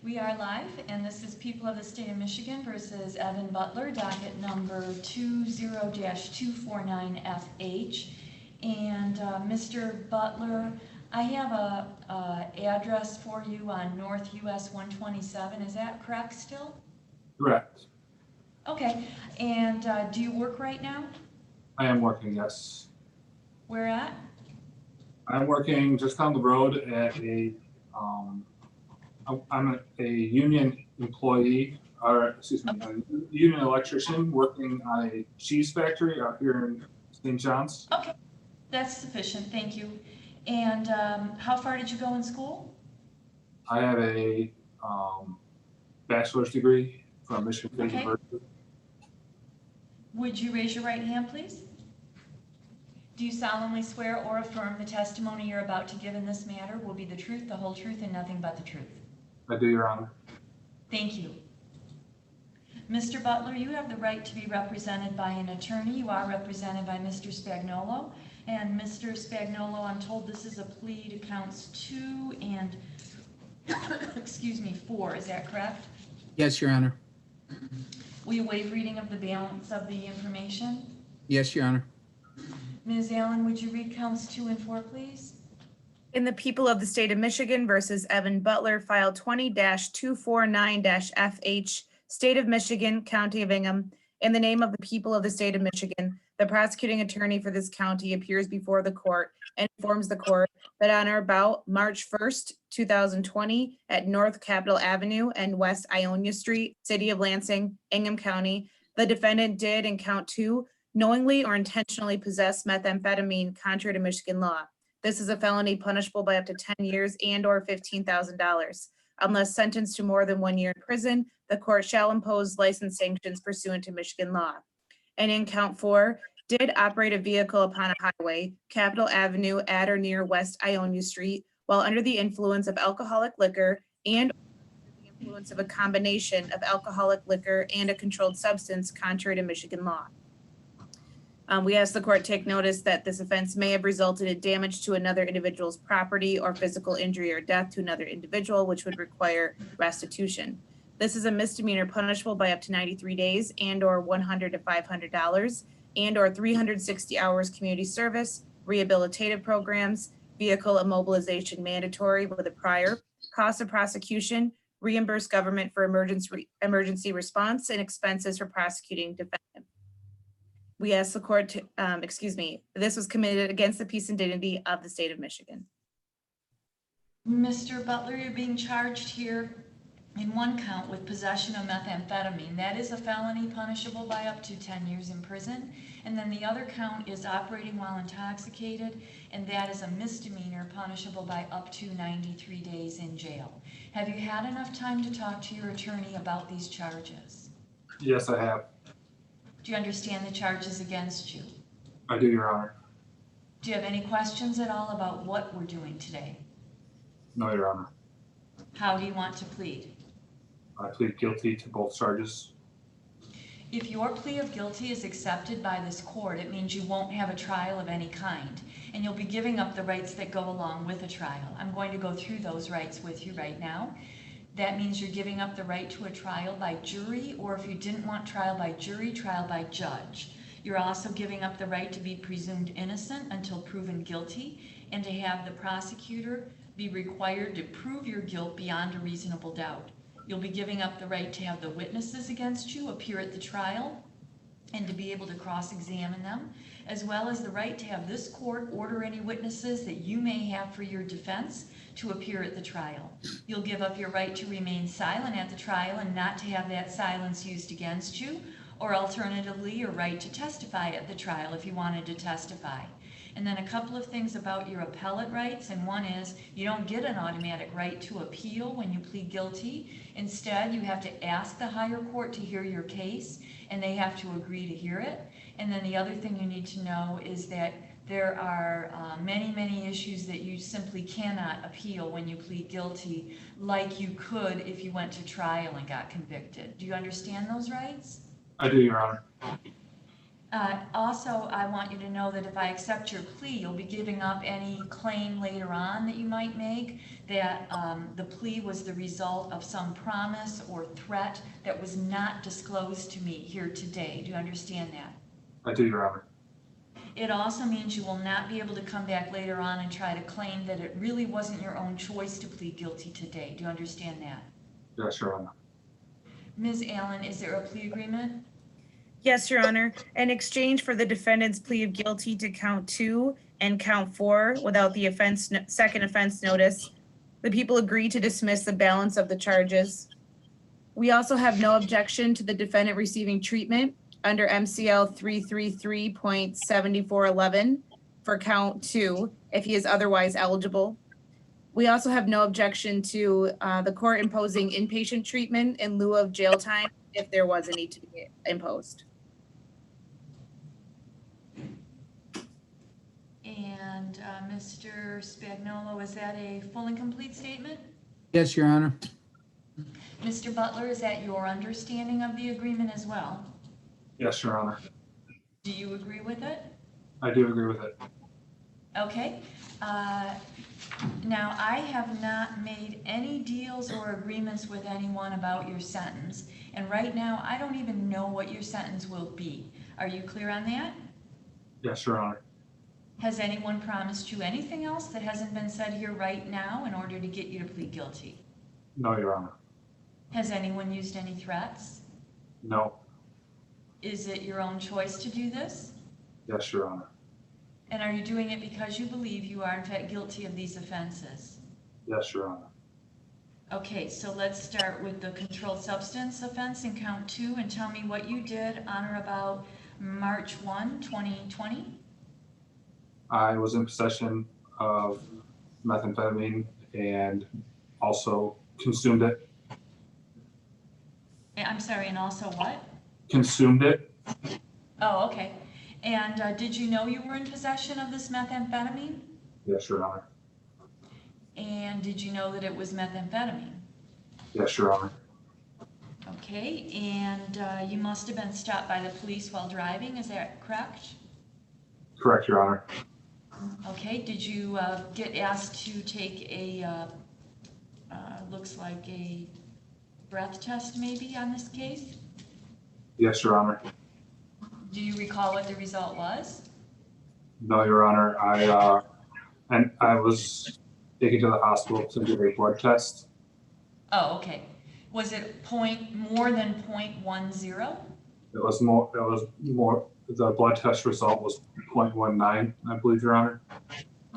We are live, and this is People of the State of Michigan versus Evan Butler, docket number 20-249FH. And Mr. Butler, I have a address for you on North US 127. Is that correct still? Correct. Okay. And do you work right now? I am working, yes. Where at? I'm working just down the road at I'm a union employee, or excuse me, a union electrician working on a cheese factory out here in St. John's. Okay, that's sufficient, thank you. And how far did you go in school? I have a bachelor's degree from Michigan State University. Would you raise your right hand, please? Do you solemnly swear or affirm the testimony you're about to give in this matter will be the truth, the whole truth, and nothing but the truth? I do, Your Honor. Thank you. Mr. Butler, you have the right to be represented by an attorney. You are represented by Mr. Spagnolo. And Mr. Spagnolo, I'm told this is a plea to counts 2 and, excuse me, 4. Is that correct? Yes, Your Honor. Will you waive reading of the balance of the information? Yes, Your Honor. Ms. Allen, would you read counts 2 and 4, please? In the People of the State of Michigan versus Evan Butler, file 20-249-FH, State of Michigan, County of Ingham. In the name of the people of the State of Michigan, the prosecuting attorney for this county appears before the court and informs the court that on or about March 1st, 2020, at North Capitol Avenue and West Ionia Street, City of Lansing, Ingham County, the defendant did, in count 2, knowingly or intentionally possess methamphetamine contrary to Michigan law. This is a felony punishable by up to 10 years and/or $15,000. Unless sentenced to more than 1 year in prison, the court shall impose license sanctions pursuant to Michigan law. And in count 4, did operate a vehicle upon a highway, Capitol Avenue at or near West Ionia Street, while under the influence of alcoholic liquor and the influence of a combination of alcoholic liquor and a controlled substance contrary to Michigan law. We ask the court take notice that this offense may have resulted in damage to another individual's property or physical injury or death to another individual, which would require restitution. This is a misdemeanor punishable by up to 93 days and/or $100 to $500 and/or 360 hours community service, rehabilitative programs, vehicle immobilization mandatory with a prior, cost of prosecution, reimburse government for emergency response, and expenses for prosecuting defendant. We ask the court to, this was committed against the peace and dignity of the state of Michigan. Mr. Butler, you're being charged here in one count with possession of methamphetamine. That is a felony punishable by up to 10 years in prison. And then the other count is operating while intoxicated, and that is a misdemeanor punishable by up to 93 days in jail. Have you had enough time to talk to your attorney about these charges? Yes, I have. Do you understand the charges against you? I do, Your Honor. Do you have any questions at all about what we're doing today? No, Your Honor. How do you want to plead? I plead guilty to both charges. If your plea of guilty is accepted by this court, it means you won't have a trial of any kind, and you'll be giving up the rights that go along with a trial. I'm going to go through those rights with you right now. That means you're giving up the right to a trial by jury, or if you didn't want trial by jury, trial by judge. You're also giving up the right to be presumed innocent until proven guilty, and to have the prosecutor be required to prove your guilt beyond a reasonable doubt. You'll be giving up the right to have the witnesses against you appear at the trial and to be able to cross-examine them, as well as the right to have this court order any witnesses that you may have for your defense to appear at the trial. You'll give up your right to remain silent at the trial and not to have that silence used against you, or alternatively, your right to testify at the trial if you wanted to testify. And then a couple of things about your appellate rights, and one is you don't get an automatic right to appeal when you plead guilty. Instead, you have to ask the higher court to hear your case, and they have to agree to hear it. And then the other thing you need to know is that there are many issues that you simply cannot appeal when you plead guilty, like you could if you went to trial and got convicted. Do you understand those rights? I do, Your Honor. Also, I want you to know that if I accept your plea, you'll be giving up any claim later on that you might make, that the plea was the result of some promise or threat that was not disclosed to me here today. Do you understand that? I do, Your Honor. It also means you will not be able to come back later on and try to claim that it really wasn't your own choice to plead guilty today. Do you understand that? Yes, Your Honor. Ms. Allen, is there a plea agreement? Yes, Your Honor. In exchange for the defendant's plea of guilty to count 2 and count 4 without the second offense notice, the people agree to dismiss the balance of the charges. We also have no objection to the defendant receiving treatment under MCL 333.7411 for count 2 if he is otherwise eligible. We also have no objection to the court imposing inpatient treatment in lieu of jail time if there was a need to be imposed. And Mr. Spagnolo, is that a full and complete statement? Yes, Your Honor. Mr. Butler, is that your understanding of the agreement as well? Yes, Your Honor. Do you agree with it? I do agree with it. Okay. Now, I have not made any deals or agreements with anyone about your sentence. And right now, I don't even know what your sentence will be. Are you clear on that? Yes, Your Honor. Has anyone promised you anything else that hasn't been said here right now in order to get you to plead guilty? No, Your Honor. Has anyone used any threats? No. Is it your own choice to do this? Yes, Your Honor. And are you doing it because you believe you are in fact guilty of these offenses? Yes, Your Honor. Okay, so let's start with the controlled substance offense in count 2 and tell me what you did on or about March 1, 2020. I was in possession of methamphetamine and also consumed it. I'm sorry, and also what? Consumed it. Oh, okay. And did you know you were in possession of this methamphetamine? Yes, Your Honor. And did you know that it was methamphetamine? Yes, Your Honor. Okay, and you must have been stopped by the police while driving, is that correct? Correct, Your Honor. Okay, did you get asked to take a, looks like a breath test maybe on this case? Yes, Your Honor. Do you recall what the result was? No, Your Honor. I was taken to the hospital to do a blood test. Oh, okay. Was it more than 0.10? It was more, the blood test result was 0.19, I believe, Your Honor.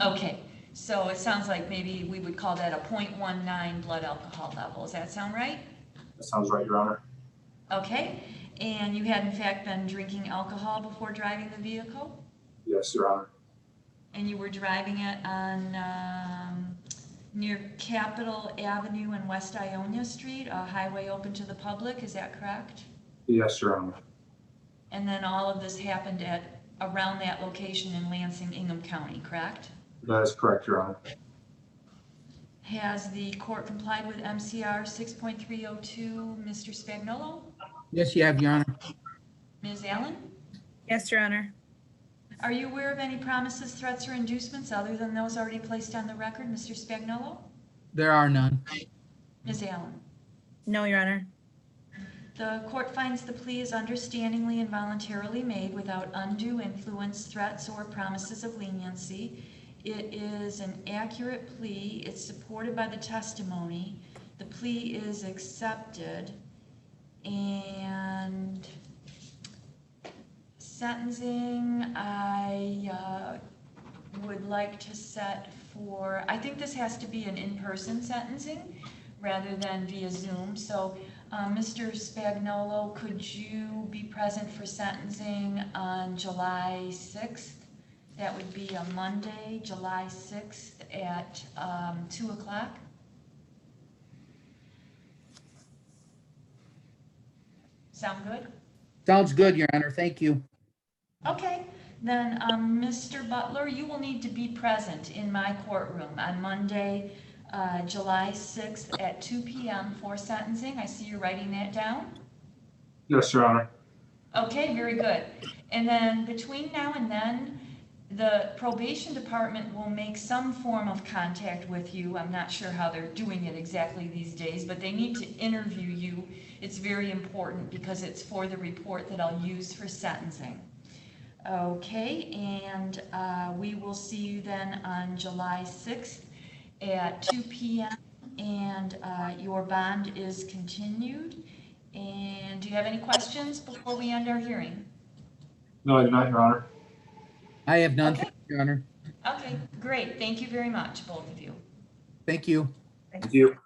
Okay, so it sounds like maybe we would call that a 0.19 blood alcohol level. Does that sound right? That sounds right, Your Honor. Okay, and you had in fact been drinking alcohol before driving the vehicle? Yes, Your Honor. And you were driving it on near Capitol Avenue and West Ionia Street, a highway open to the public, is that correct? Yes, Your Honor. And then all of this happened at around that location in Lansing, Ingham County, correct? That is correct, Your Honor. Has the court complied with MCR 6.302, Mr. Spagnolo? Yes, you have, Your Honor. Ms. Allen? Yes, Your Honor. Are you aware of any promises, threats, or inducements other than those already placed on the record, Mr. Spagnolo? There are none. Ms. Allen? No, Your Honor. The court finds the plea is understandingly and voluntarily made without undue influence, threats, or promises of leniency. It is an accurate plea. It's supported by the testimony. The plea is accepted. And sentencing, I would like to set for, I think this has to be an in-person sentencing rather than via Zoom. So Mr. Spagnolo, could you be present for sentencing on July 6th? That would be a Monday, July 6th at 2 o'clock. Sound good? Sounds good, Your Honor. Thank you. Okay, then Mr. Butler, you will need to be present in my courtroom on Monday, July 6th at 2 p.m. for sentencing. I see you're writing that down. Yes, Your Honor. Okay, very good. And then between now and then, the probation department will make some form of contact with you. I'm not sure how they're doing it exactly these days, but they need to interview you. It's very important because it's for the report that I'll use for sentencing. Okay, and we will see you then on July 6th at 2 p.m. And your bond is continued. And do you have any questions before we end our hearing? No, I do not, Your Honor. I have none, Okay. Your Honor. Okay, great. Thank you very much, both of you. Thank you. Thank you.